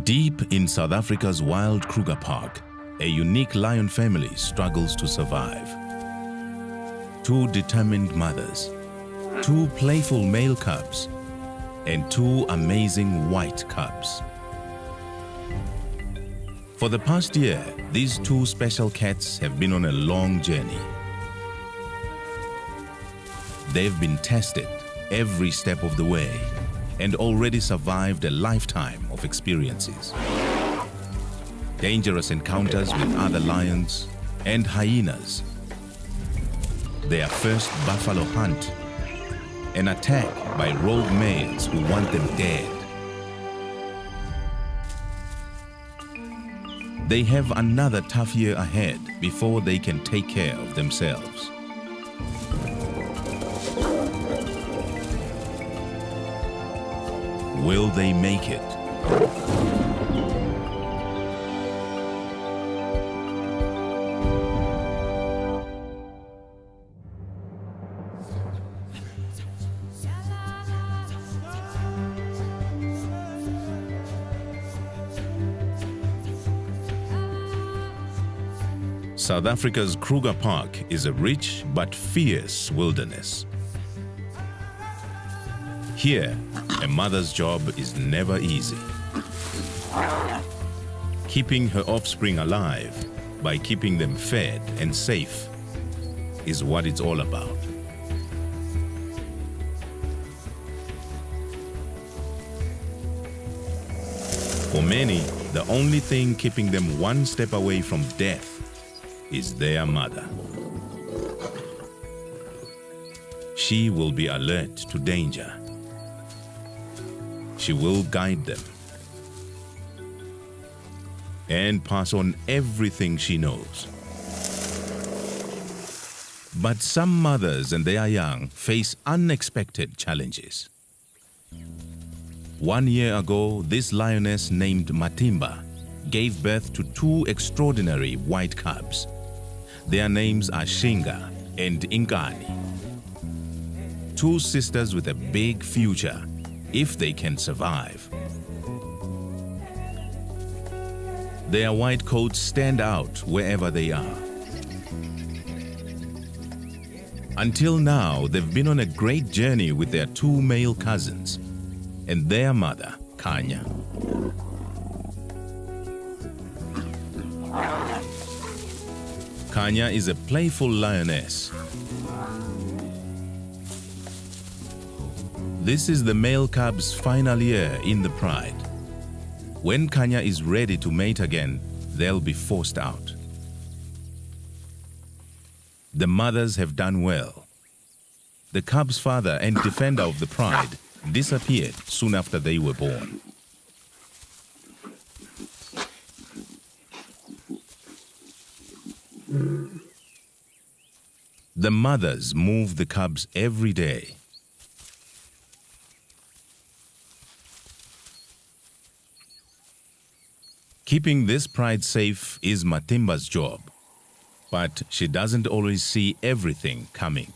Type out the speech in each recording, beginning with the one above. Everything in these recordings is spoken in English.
Deep in South Africa's wild Kruger Park, a unique lion family struggles to survive. Two determined mothers, two playful male cubs, and two amazing white cubs. For the past year, these two special cats have been on a long journey. They've been tested every step of the way and already survived a lifetime of experiences. Dangerous encounters with other lions and hyenas. Their first buffalo hunt. An attack by rogue males who want them dead. They have another tough year ahead before they can take care of themselves. Will they make it? South Africa's Kruger Park is a rich but fierce wilderness. Here, a mother's job is never easy. Keeping her offspring alive by keeping them fed and safe is what it's all about. For many, the only thing keeping them one step away from death is their mother. She will be alert to danger. She will guide them and pass on everything she knows. But some mothers and their young face unexpected challenges. 1 year ago, this lioness named Matimba gave birth to two extraordinary white cubs. Their names are Shinga and Inkani. Two sisters with a big future, if they can survive. Their white coats stand out wherever they are. Until now, they've been on a great journey with their two male cousins and their mother, Kanya. Kanya is a playful lioness. This is the male cub's final year in the pride. When Kanya is ready to mate again, they'll be forced out. The mothers have done well. The cub's father and defender of the pride disappeared soon after they were born. The mothers move the cubs every day. Keeping this pride safe is Matimba's job, but she doesn't always see everything coming.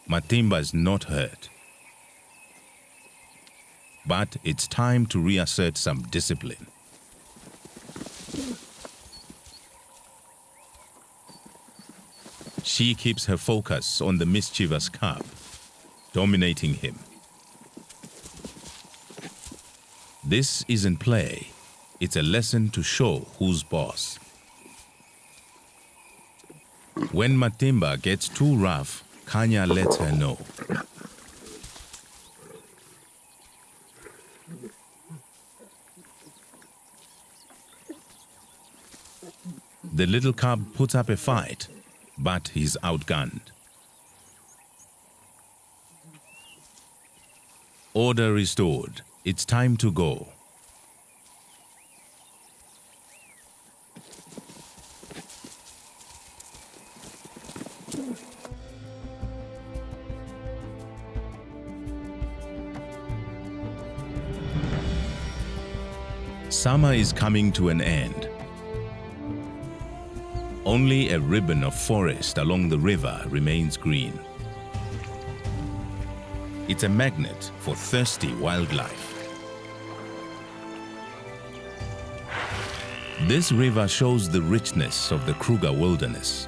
Matimba's not hurt, but it's time to reassert some discipline. She keeps her focus on the mischievous cub, dominating him. This isn't play, it's a lesson to show who's boss. When Matimba gets too rough, Kanya lets her know. The little cub puts up a fight, but he's outgunned. Order restored. It's time to go. Summer is coming to an end. Only a ribbon of forest along the river remains green. It's a magnet for thirsty wildlife. This river shows the richness of the Kruger wilderness.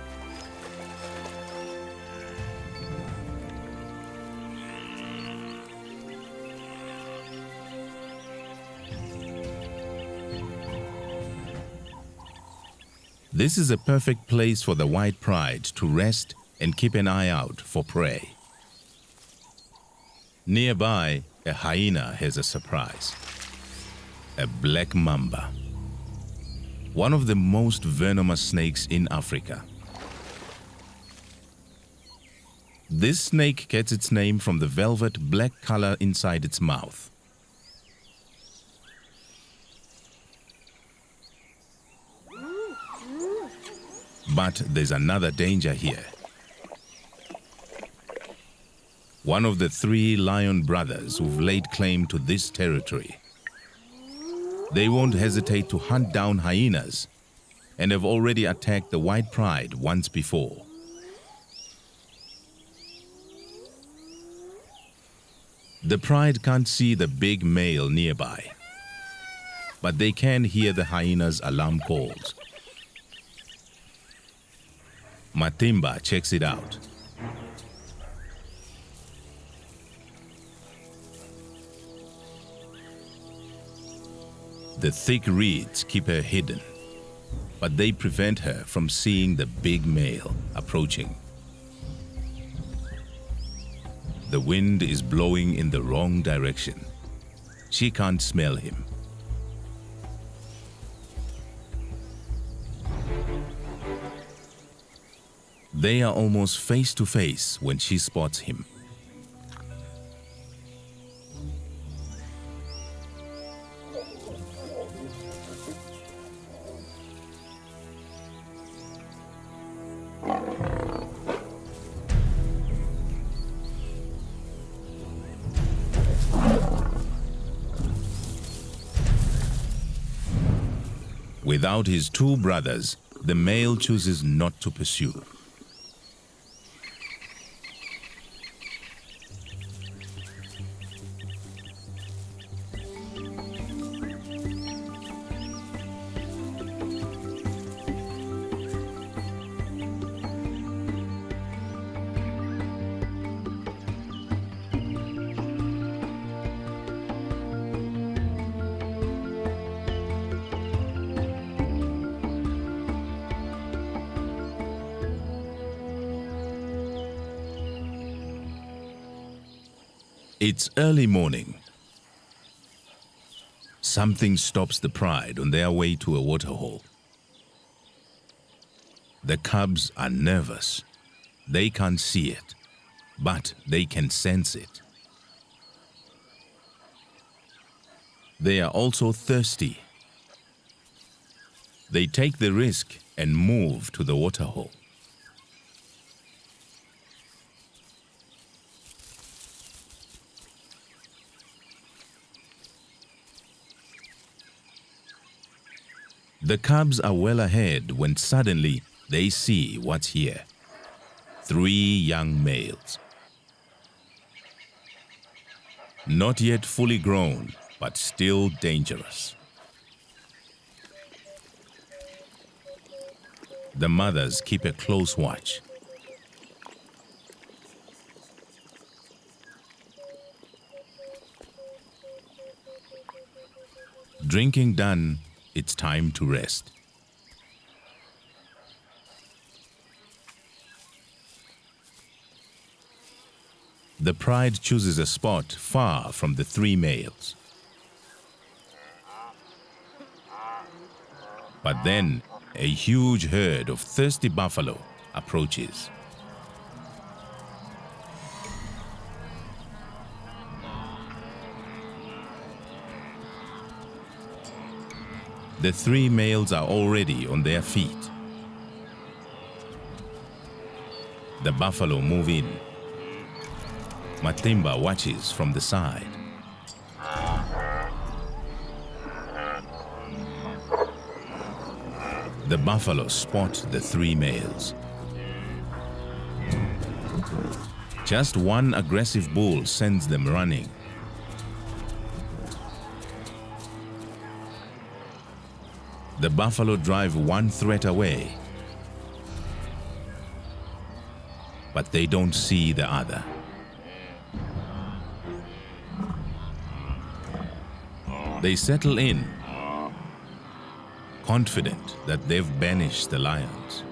This is a perfect place for the white pride to rest and keep an eye out for prey. Nearby, a hyena has a surprise. A black mamba, one of the most venomous snakes in Africa. This snake gets its name from the velvet black color inside its mouth. But there's another danger here. One of the 3 lion brothers who've laid claim to this territory. They won't hesitate to hunt down hyenas and have already attacked the white pride once before. The pride can't see the big male nearby, but they can hear the hyena's alarm calls. Matimba checks it out. The thick reeds keep her hidden, but they prevent her from seeing the big male approaching. The wind is blowing in the wrong direction. She can't smell him. They are almost face to face when she spots him. Without his 2 brothers, the male chooses not to pursue. It's early morning. Something stops the pride on their way to a waterhole. The cubs are nervous. They can't see it, but they can sense it. They are also thirsty. They take the risk and move to the waterhole. The cubs are well ahead when suddenly they see what's here. 3 young males. Not yet fully grown, but still dangerous. The mothers keep a close watch. Drinking done, it's time to rest. The pride chooses a spot far from the 3 males. But then, a huge herd of thirsty buffalo approaches. The 3 males are already on their feet. The buffalo move in. Matimba watches from the side. The buffalo spot the 3 males. Just one aggressive bull sends them running. The buffalo drive one threat away, but they don't see the other. They settle in, confident that they've banished the lions.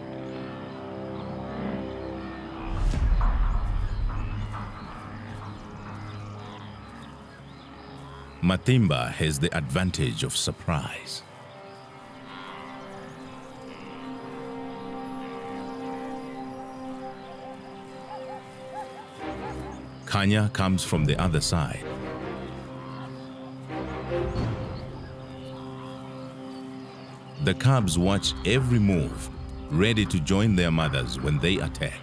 Matimba has the advantage of surprise. Khanya comes from the other side. The cubs watch every move, ready to join their mothers when they attack.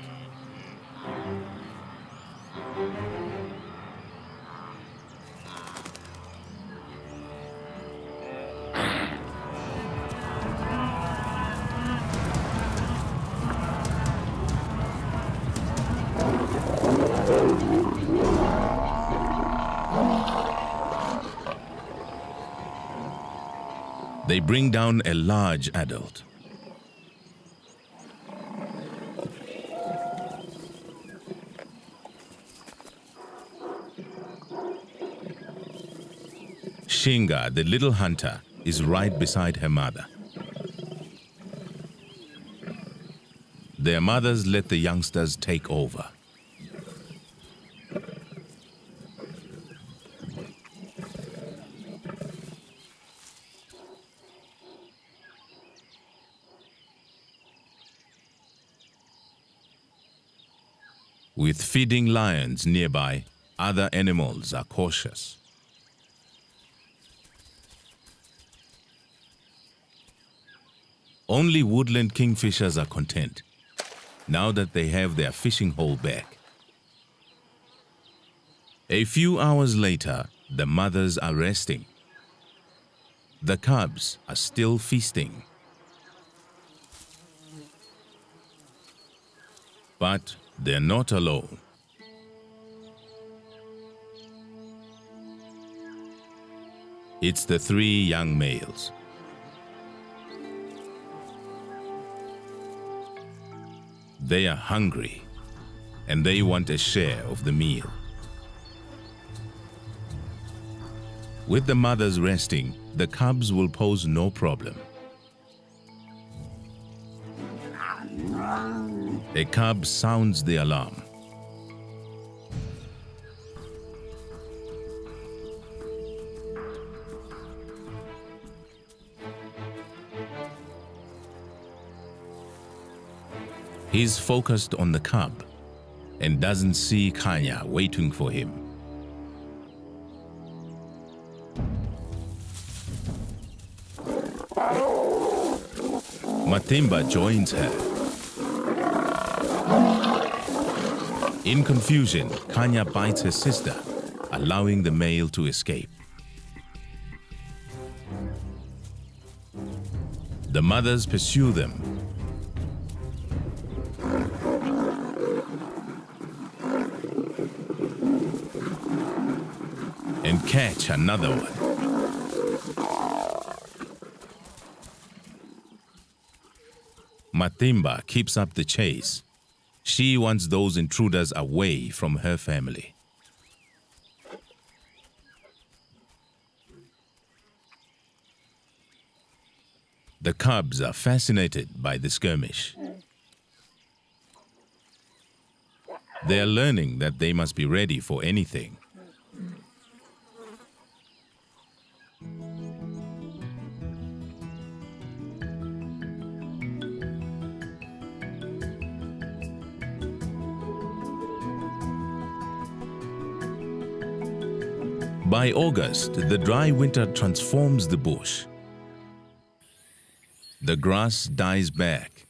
They bring down a large adult. Shinga, the little hunter, is right beside her mother. Their mothers let the youngsters take over. With feeding lions nearby, other animals are cautious. Only woodland kingfishers are content, now that they have their fishing hole back. A few hours later, the mothers are resting. The cubs are still feasting. But they're not alone. It's the three young males. They are hungry, and they want a share of the meal. With the mothers resting, the cubs will pose no problem. A cub sounds the alarm. He's focused on the cub and doesn't see Khanya waiting for him. Matimba joins her. In confusion, Khanya bites her sister, allowing the male to escape. The mothers pursue them. And catch another one. Matimba keeps up the chase. She wants those intruders away from her family. The cubs are fascinated by the skirmish. They are learning that they must be ready for anything. By August, the dry winter transforms the bush. The grass dies back.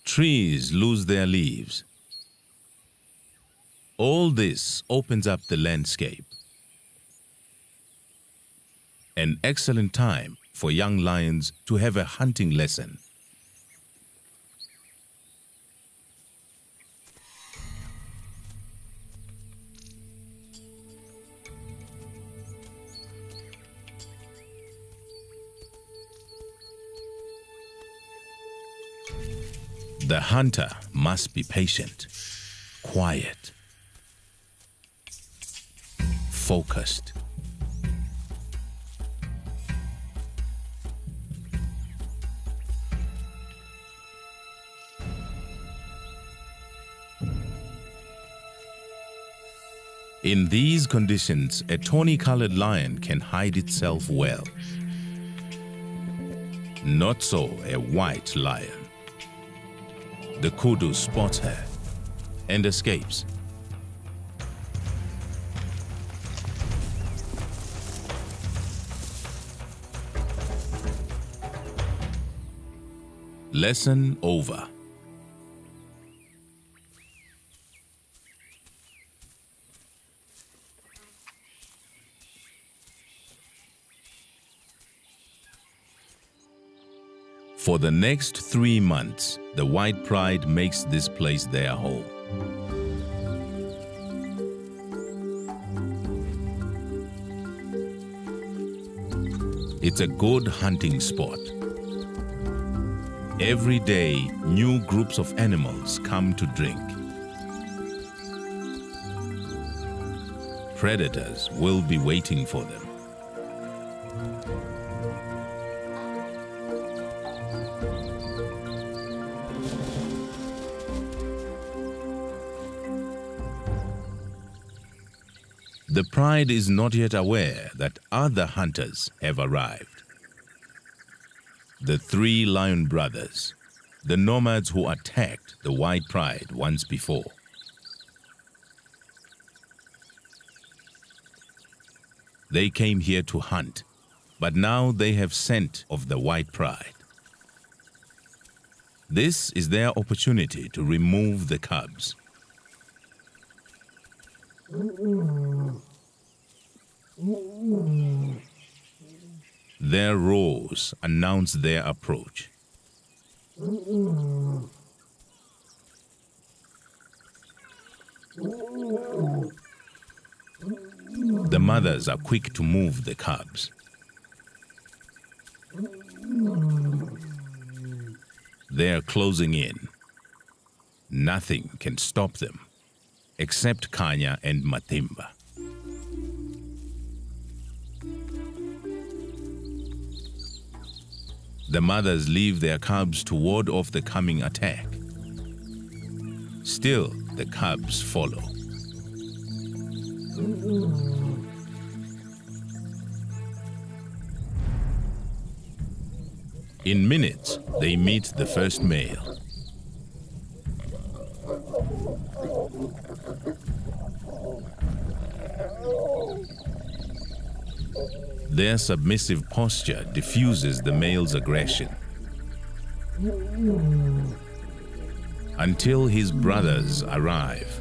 Trees lose their leaves. All this opens up the landscape. An excellent time for young lions to have a hunting lesson. The hunter must be patient, quiet, focused. In these conditions, a tawny-colored lion can hide itself well. Not so a white lion. The kudu spots her and escapes. Lesson over. For the next 3 months, the White Pride makes this place their home. It's a good hunting spot. Every day, new groups of animals come to drink. Predators will be waiting for them. The Pride is not yet aware that other hunters have arrived. The 3 lion brothers, the nomads who attacked the White Pride once before. They came here to hunt, but now they have scent of the White Pride. This is their opportunity to remove the cubs. Their roars announce their approach. The mothers are quick to move the cubs. They are closing in. Nothing can stop them, except Khanya and Matimba. The mothers leave their cubs to ward off the coming attack. Still, the cubs follow. In minutes, they meet the first male. Their submissive posture diffuses the male's aggression. Until his brothers arrive.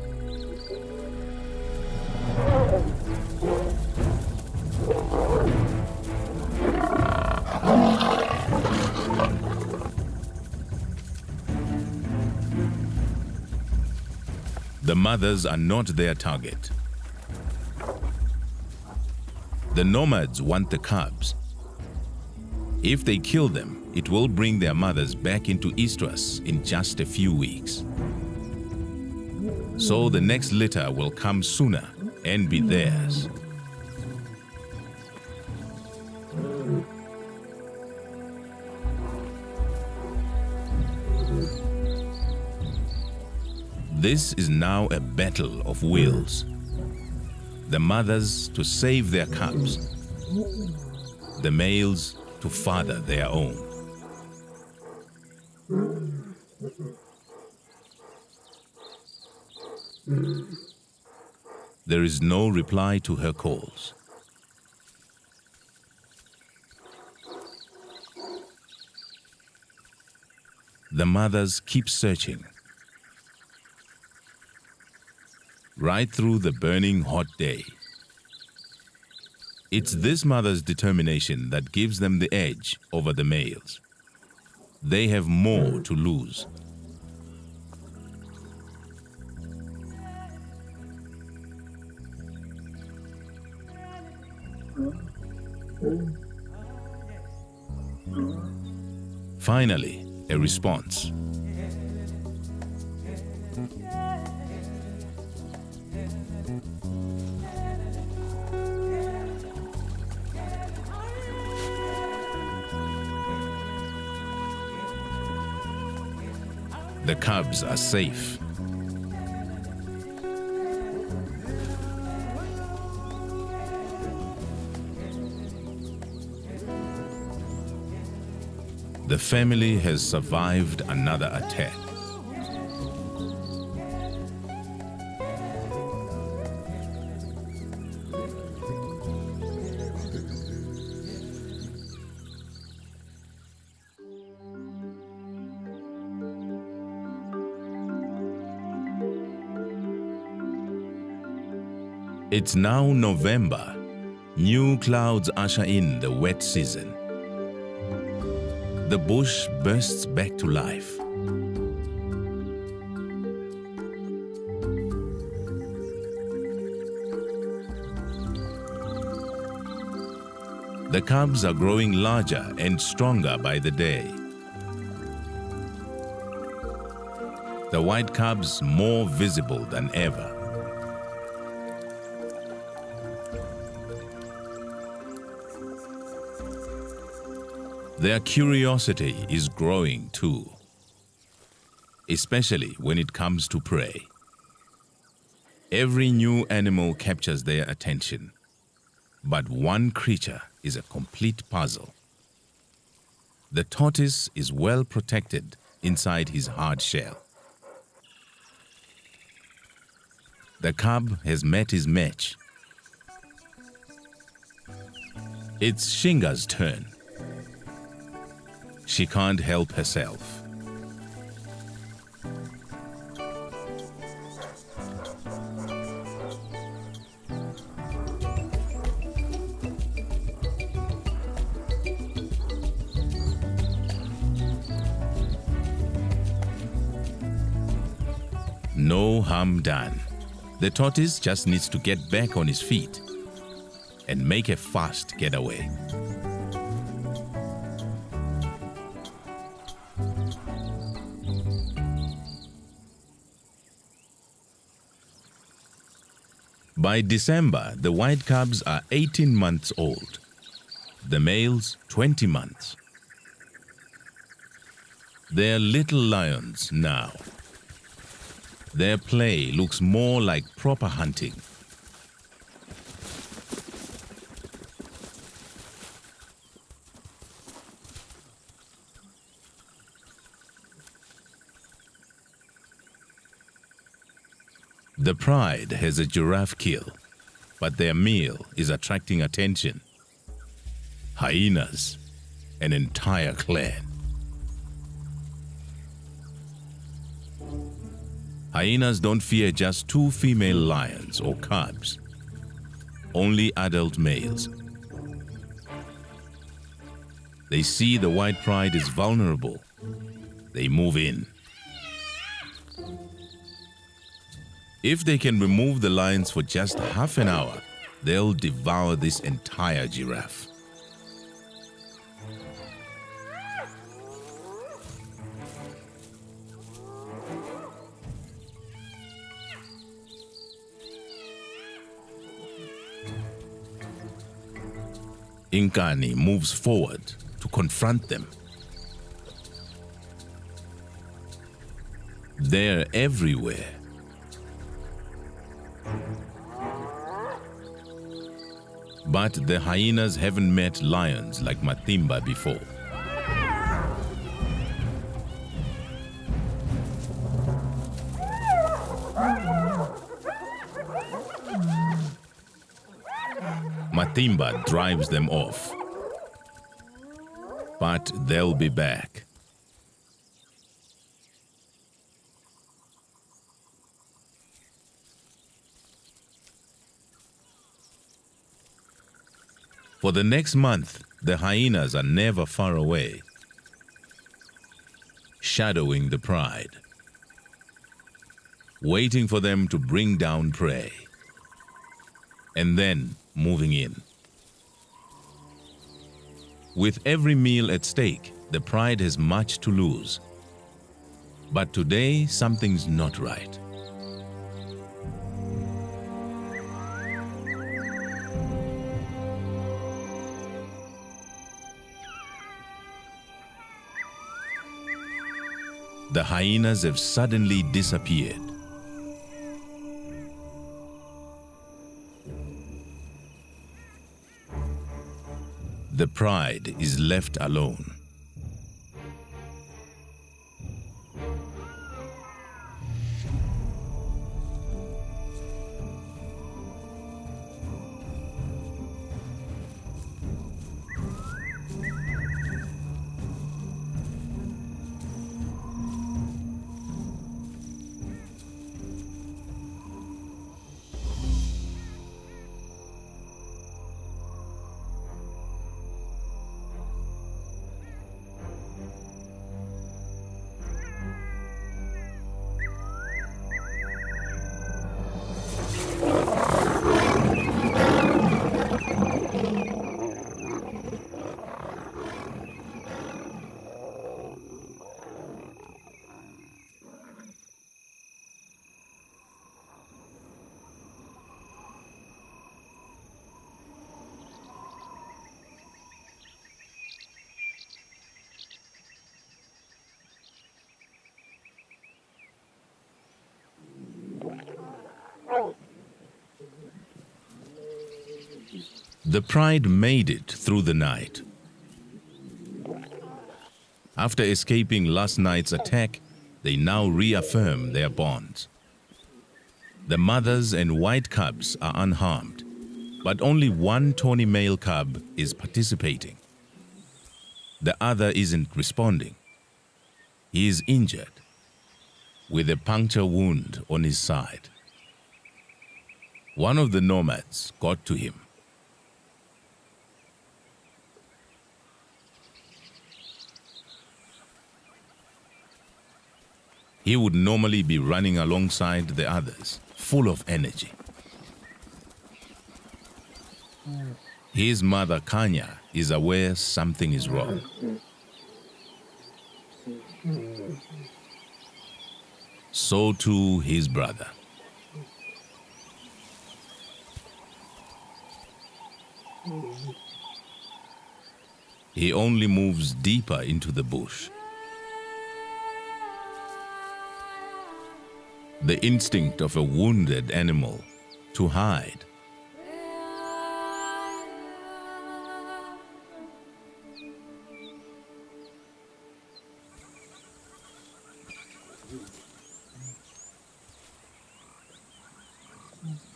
The mothers are not their target. The nomads want the cubs. If they kill them, it will bring their mothers back into Istras in just a few weeks. So the next litter will come sooner and be theirs. This is now a battle of wills. The mothers to save their cubs, the males to father their own. There is no reply to her calls. The mothers keep searching. Right through the burning hot day. It's this mother's determination that gives them the edge over the males. They have more to lose. Finally, a response. The cubs are safe. The family has survived another attack. It's now November. New clouds usher in the wet season. The bush bursts back to life. The cubs are growing larger and stronger by the day. The white cubs more visible than ever. Their curiosity is growing too, especially when it comes to prey. Every new animal captures their attention, but one creature is a complete puzzle. The tortoise is well protected inside his hard shell. The cub has met his match. It's Shinga's turn. She can't help herself. No harm done. The tortoise just needs to get back on his feet and make a fast getaway. By December, the white cubs are 18 months old. The males, 20 months. They're little lions now. Their play looks more like proper hunting. The pride has a giraffe kill, but their meal is attracting attention. Hyenas, an entire clan. Hyenas don't fear just two female lions or cubs, only adult males. They see the white pride is vulnerable. They move in. If they can remove the lions for just half an hour, they'll devour this entire giraffe. Inkani moves forward to confront them. They're everywhere. But the hyenas haven't met lions like Matimba before. Matimba drives them off. But they'll be back. For the next month, the hyenas are never far away, shadowing the pride, waiting for them to bring down prey, and then moving in. With every meal at stake, the pride has much to lose. But today, something's not right. The hyenas have suddenly disappeared. The pride is left alone. The pride made it through the night. After escaping last night's attack, they now reaffirm their bonds. The mothers and white cubs are unharmed, but only one tawny male cub is participating. The other isn't responding. He is injured, with a puncture wound on his side. One of the nomads got to him. He would normally be running alongside the others, full of energy. His mother, Kanya, is aware something is wrong. So too his brother. He only moves deeper into the bush. The instinct of a wounded animal to hide.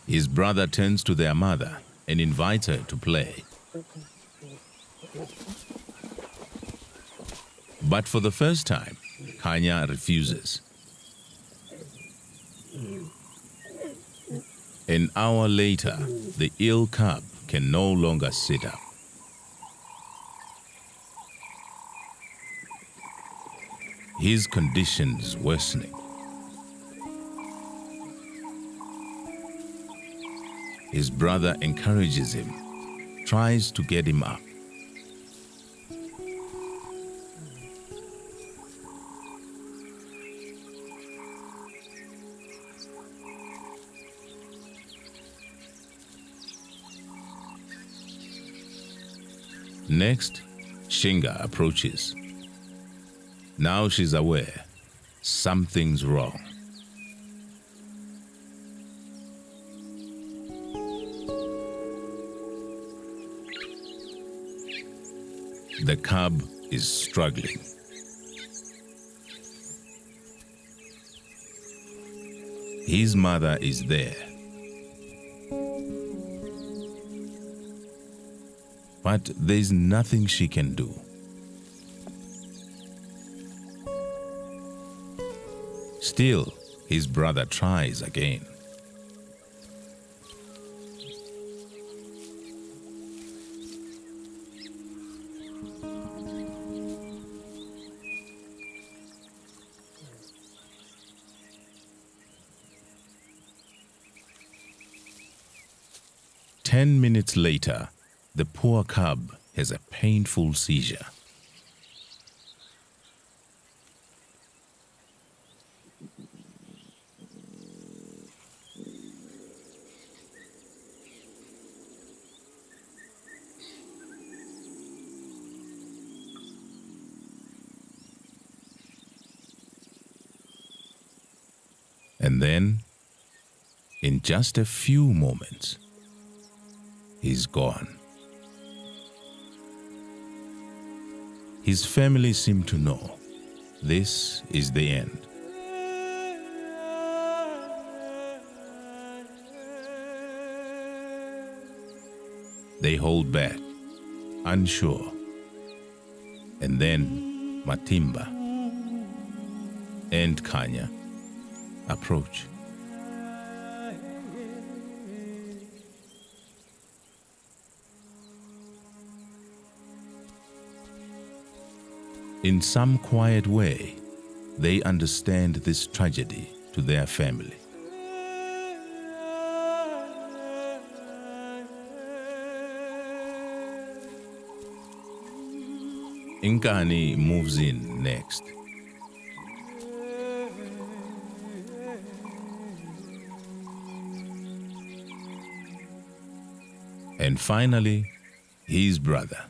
His brother turns to their mother and invites her to play. But for the first time, Kanya refuses. An hour later, the ill cub can no longer sit up. His condition's worsening. His brother encourages him, tries to get him up. Next, Shinga approaches. Now she's aware something's wrong. The cub is struggling. His mother is there. But there's nothing she can do. Still, his brother tries again. Ten minutes later, the poor cub has a painful seizure. And then, in just a few moments, he's gone. His family seemed to know this is the end. They hold back, unsure. And then Matimba and Khanya approach. In some quiet way, they understand this tragedy to their family. Inkani moves in next. And finally, his brother,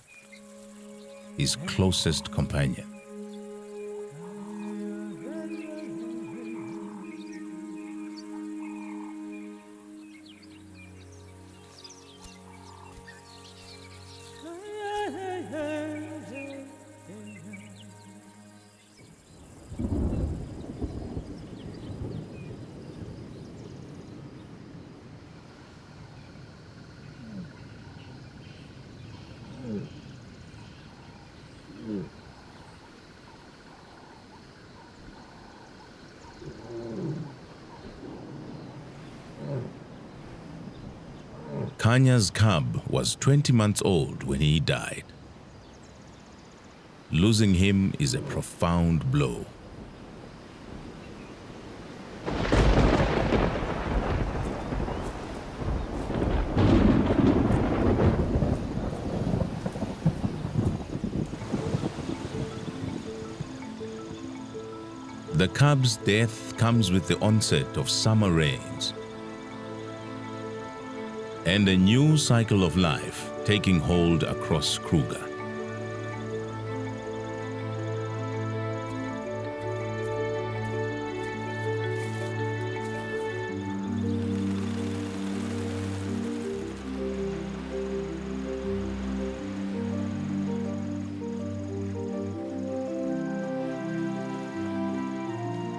his closest companion. Khanya's cub was 20 months old when he died. Losing him is a profound blow. The cub's death comes with the onset of summer rains and a new cycle of life taking hold across Kruger.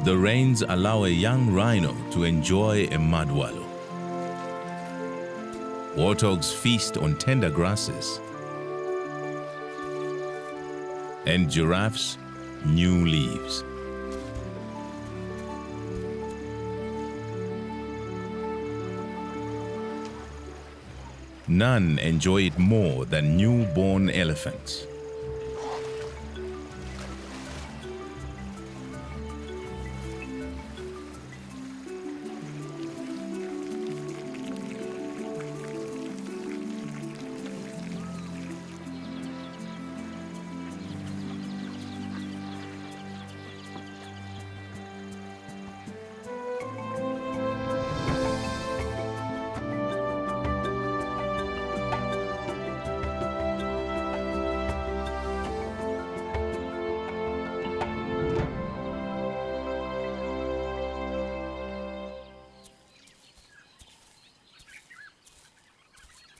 The rains allow a young rhino to enjoy a mud wallow. Warthogs feast on tender grasses, and giraffes new leaves. None enjoy it more than newborn elephants.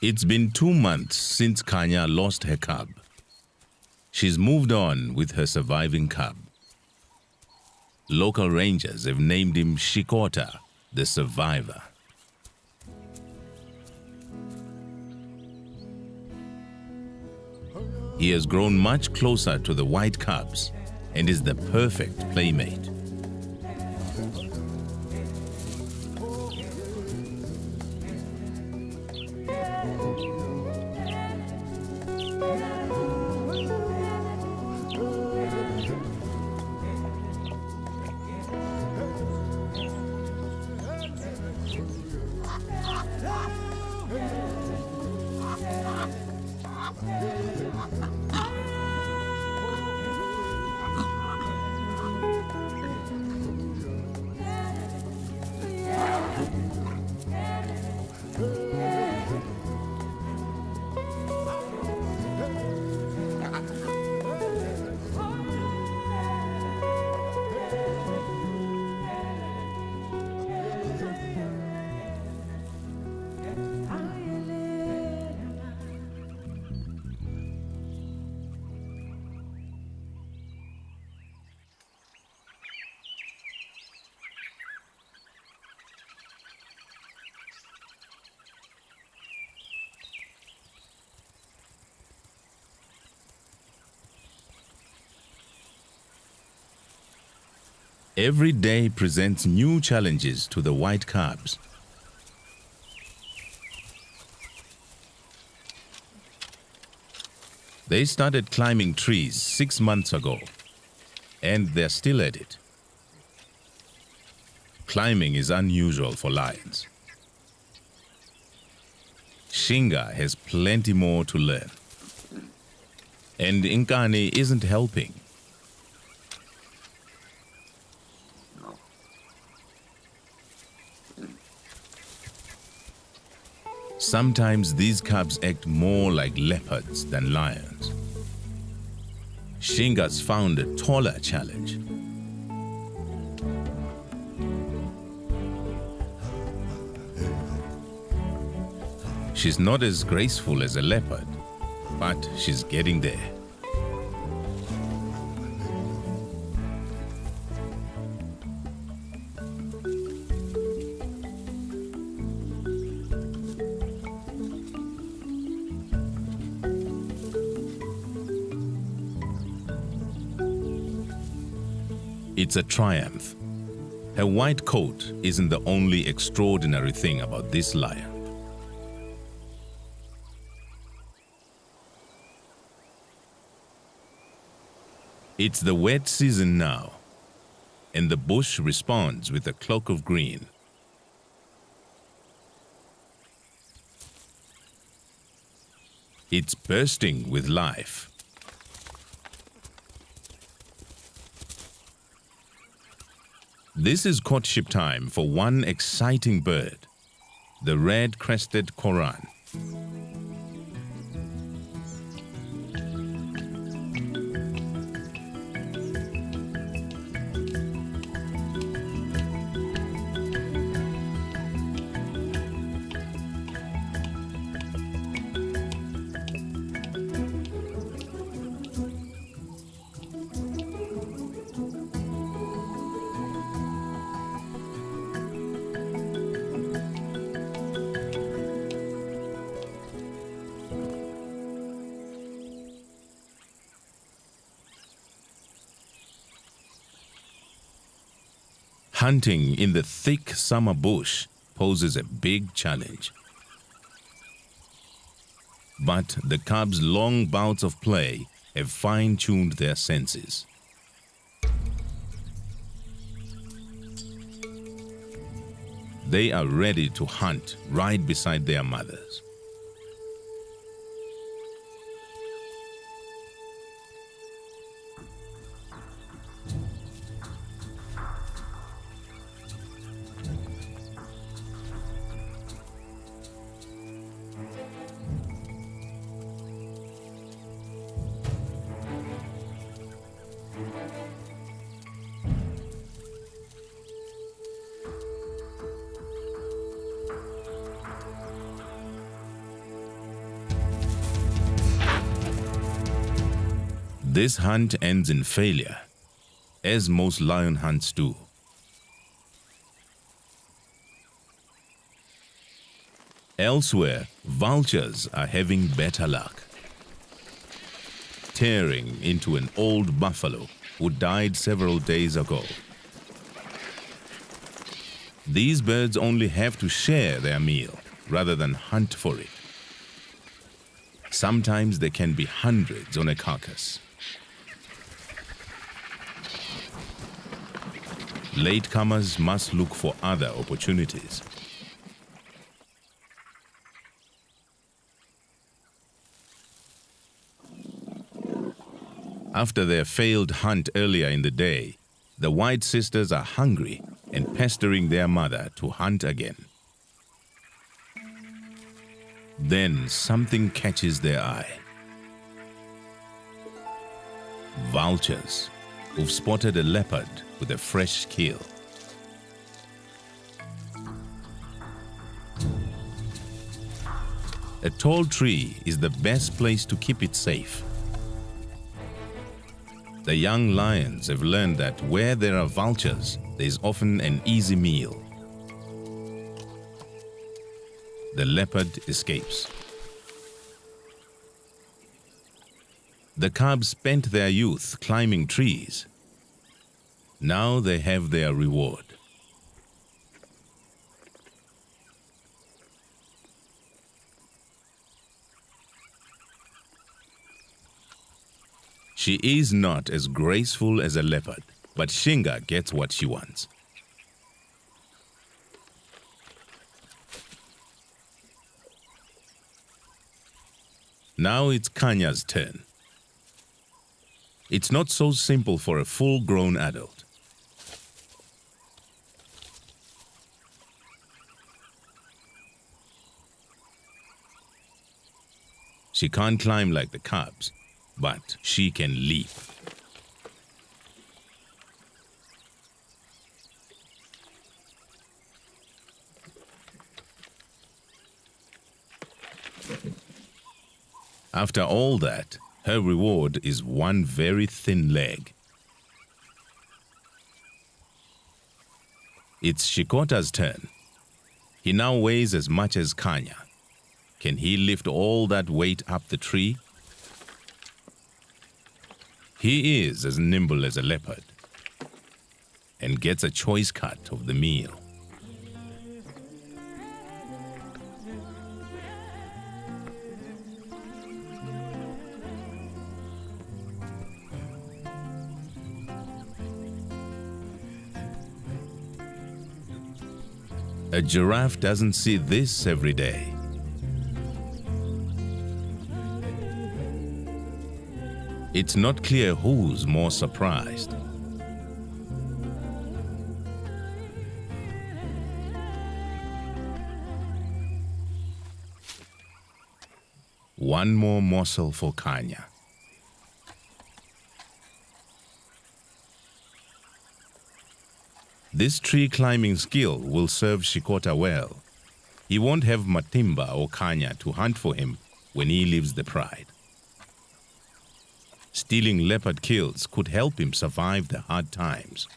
It's been 2 months since Khanya lost her cub. She's moved on with her surviving cub. Local rangers have named him Shikota, the survivor. He has grown much closer to the white cubs and is the perfect playmate. Every day presents new challenges to the white cubs. They started climbing trees 6 months ago, and they're still at it. Climbing is unusual for lions. Shinga has plenty more to learn. And Inkani isn't helping. Sometimes these cubs act more like leopards than lions. Shinga's found a taller challenge. She's not as graceful as a leopard, but she's getting there. It's a triumph. Her white coat isn't the only extraordinary thing about this lion. It's the wet season now, and the bush responds with a cloak of green. It's bursting with life. This is courtship time for one exciting bird, the red-crested koran. Hunting in the thick summer bush poses a big challenge. But the cubs' long bouts of play have fine-tuned their senses. They are ready to hunt right beside their mothers. This hunt ends in failure, as most lion hunts do. Elsewhere, vultures are having better luck, tearing into an old buffalo who died several days ago. These birds only have to share their meal rather than hunt for it. Sometimes there can be hundreds on a carcass. Latecomers must look for other opportunities. After their failed hunt earlier in the day, the white sisters are hungry and pestering their mother to hunt again. Then something catches their eye. Vultures who've spotted a leopard with a fresh kill. A tall tree is the best place to keep it safe. The young lions have learned that where there are vultures, there is often an easy meal. The leopard escapes. The cubs spent their youth climbing trees. Now they have their reward. She is not as graceful as a leopard, but Shinga gets what she wants. Now it's Kanya's turn. It's not so simple for a full-grown adult. She can't climb like the cubs, but she can leap. After all that, her reward is one very thin leg. It's Shikota's turn. He now weighs as much as Kanya. Can he lift all that weight up the tree? He is as nimble as a leopard and gets a choice cut of the meal. A giraffe doesn't see this every day. It's not clear who's more surprised. One more morsel for Kanya. This tree climbing skill will serve Shikota well. He won't have Matimba or Kanya to hunt for him when he leaves the pride. Stealing leopard kills could help him survive the hard times.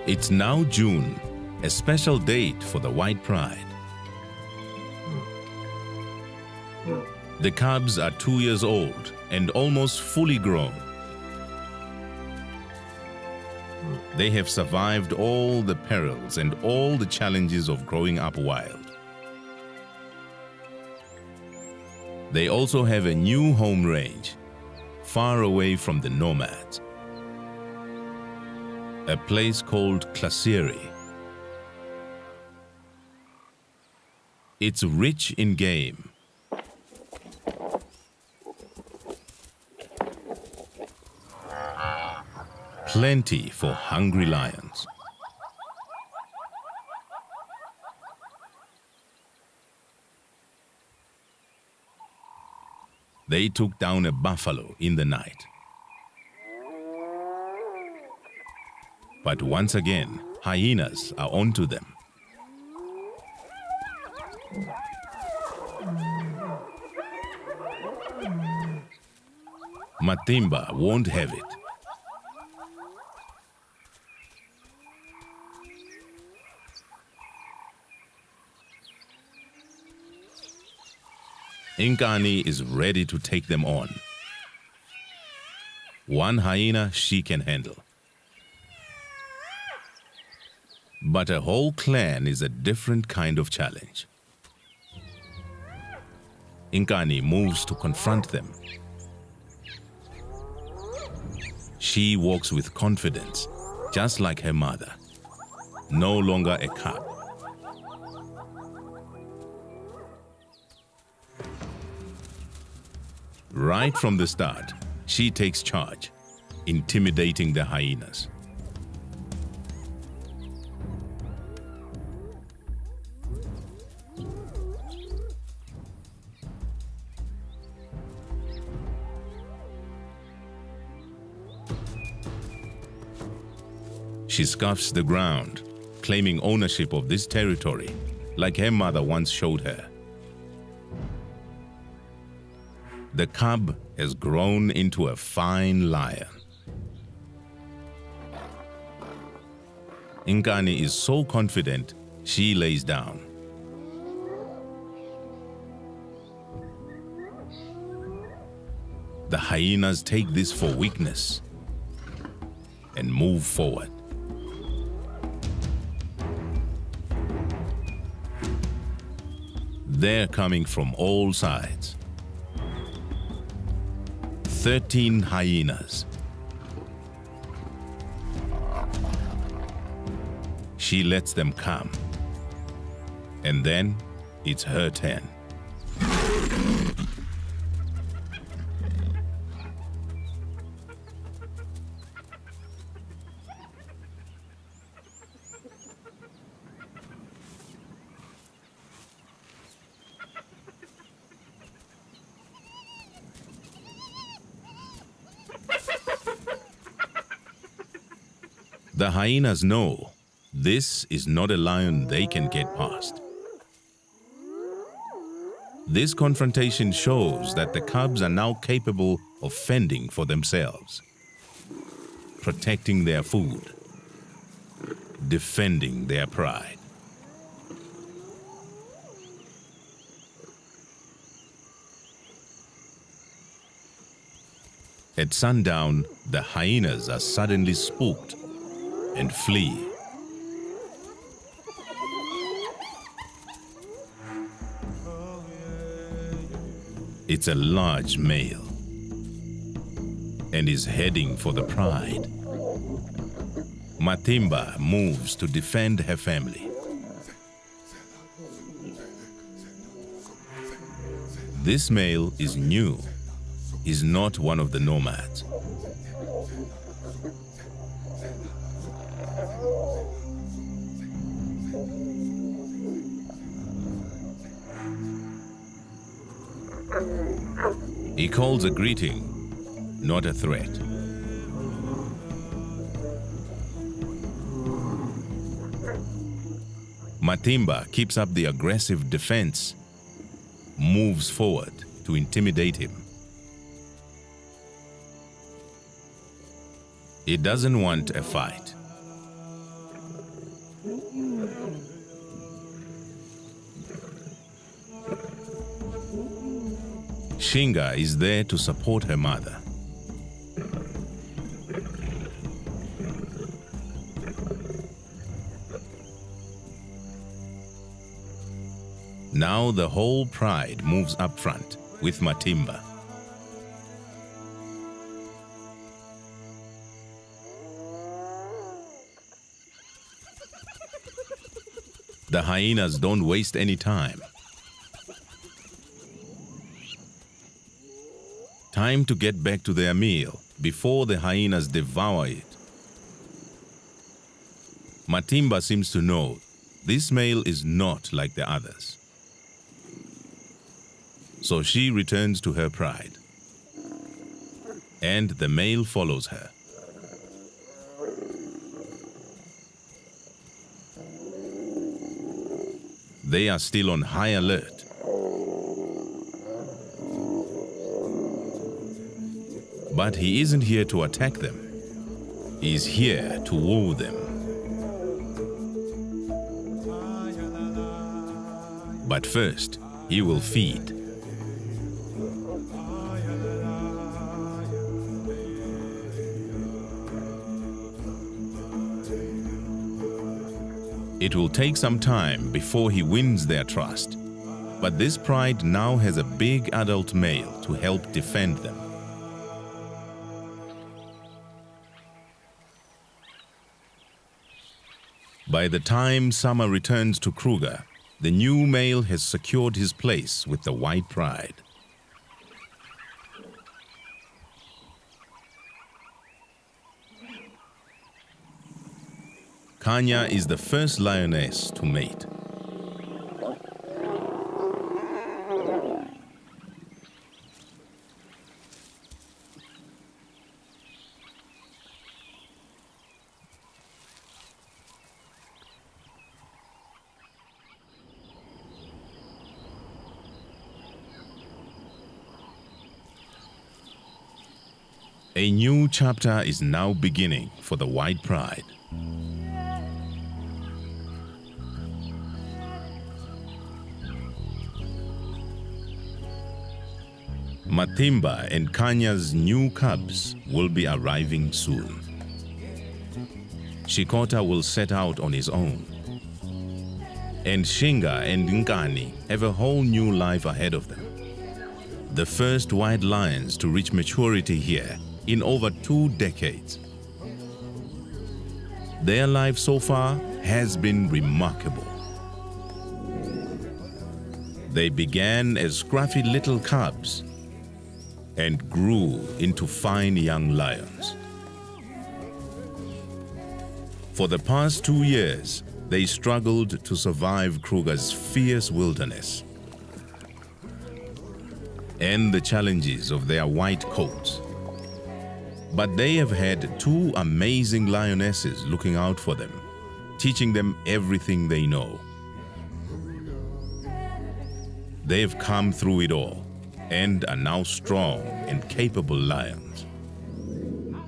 It's now June, a special date for the White Pride. The cubs are 2 years old and almost fully grown. They have survived all the perils and all the challenges of growing up wild. They also have a new home range, far away from the nomads. A place called Klasiri. It's rich in game. Plenty for hungry lions. They took down a buffalo in the night. But once again, hyenas are onto them. Matimba won't have it. Inkani is ready to take them on. One hyena she can handle. But a whole clan is a different kind of challenge. Inkani moves to confront them. She walks with confidence, just like her mother. No longer a cub. Right from the start, she takes charge, intimidating the hyenas. She scuffs the ground, claiming ownership of this territory, like her mother once showed her. The cub has grown into a fine lion. Inkani is so confident, she lays down. The hyenas take this for weakness and move forward. They're coming from all sides. 13 hyenas. She lets them come. And then it's her turn. The hyenas know this is not a lion they can get past. This confrontation shows that the cubs are now capable of fending for themselves, protecting their food, defending their pride. At sundown, the hyenas are suddenly spooked and flee. It's a large male and is heading for the pride. Matimba moves to defend her family. This male is new. He's not one of the nomads. He calls a greeting, not a threat. Matimba keeps up the aggressive defense, moves forward to intimidate him. He doesn't want a fight. Shinga is there to support her mother. Now the whole pride moves up front with Matimba. The hyenas don't waste any time. Time to get back to their meal before the hyenas devour it. Matimba seems to know this male is not like the others. So she returns to her pride. And the male follows her. They are still on high alert. But he isn't here to attack them. He's here to woo them. But first, he will feed. It will take some time before he wins their trust. But this pride now has a big adult male to help defend them. By the time Summer returns to Kruger, the new male has secured his place with the white pride. Kanya is the first lioness to mate. A new chapter is now beginning for the White Pride. Matimba and Kanya's new cubs will be arriving soon. Shikota will set out on his own. And Shinga and Nkani have a whole new life ahead of them. The first white lions to reach maturity here in over 2 decades. Their life so far has been remarkable. They began as scruffy little cubs and grew into fine young lions. For the past 2 years, they struggled to survive Kruger's fierce wilderness and the challenges of their white coats. But they have had 2 amazing lionesses looking out for them, teaching them everything they know. They have come through it all and are now strong and capable lions.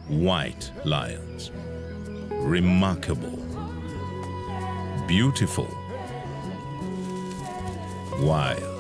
White lions. Remarkable. Beautiful. Wild.